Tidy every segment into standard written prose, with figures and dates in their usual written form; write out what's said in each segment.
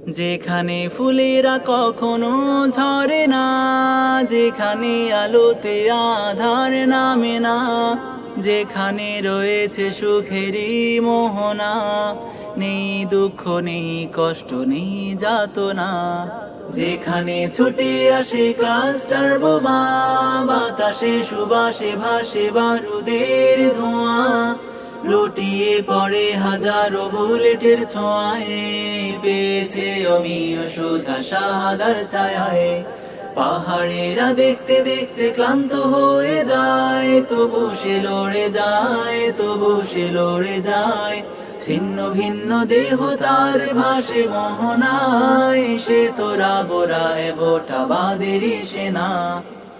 যেখানে ফুলেরা কখনো ঝরে না, যেখানে আলোতে আধার নামে না, যেখানে রয়েছে সুখেরই মোহনা, নেই দুঃখ নেই কষ্ট নেই যাতনা। যেখানে ছুটে আসে ক্লাস্টার বোমা, বাতাসে সুবাসে ভাসে বারুদের ধোঁয়া, লুটিয়ে পড়ে হাজারো বুলেটের ছোঁয়ায়, পেয়েছে অমিয় সুধা শাহাদার ছায়ায়। পাহাড়েরা দেখতে দেখতে ক্লান্ত হয়ে যায়, তবু সে লড়ে যায়, তবু সে লড়ে যায়। ছিন্ন ভিন্ন দেহ তার ভাসে মোহনায়, সে তোরা বোরায় বোটা বাদেরই সেনা,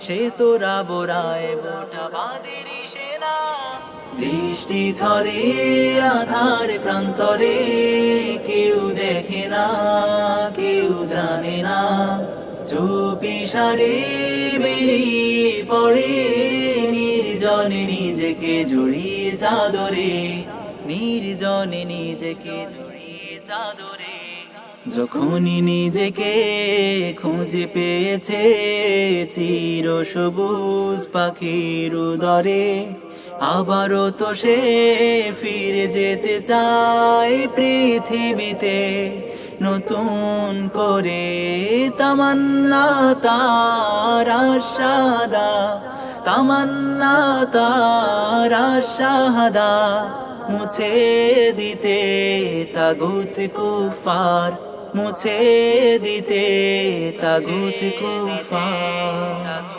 সে তোরা বোরায় বোটা বাদেরই সেনা। বৃষ্টি ঝরে আধার প্রান্তরে, কেউ দেখে না কেউ জানে না, চুপি সারে বেরিয়ে পড়ে নির্জনে নিজেকে জড়িয়ে চাদরে, নির্জনে নিজেকে জড়িয়ে চাদরে। যখনই নিজেকে খুঁজে পেয়েছে চির সবুজ পাখির উদরে, আবারও তো সে ফিরে যেতে চায় পৃথিবীতে নতুন করে। তামান্না তার আশাদা, তামান্না তার আশাদা, মুছে দিতে তাগুত কুফার, মুছে দিতে তাগুত কুফার।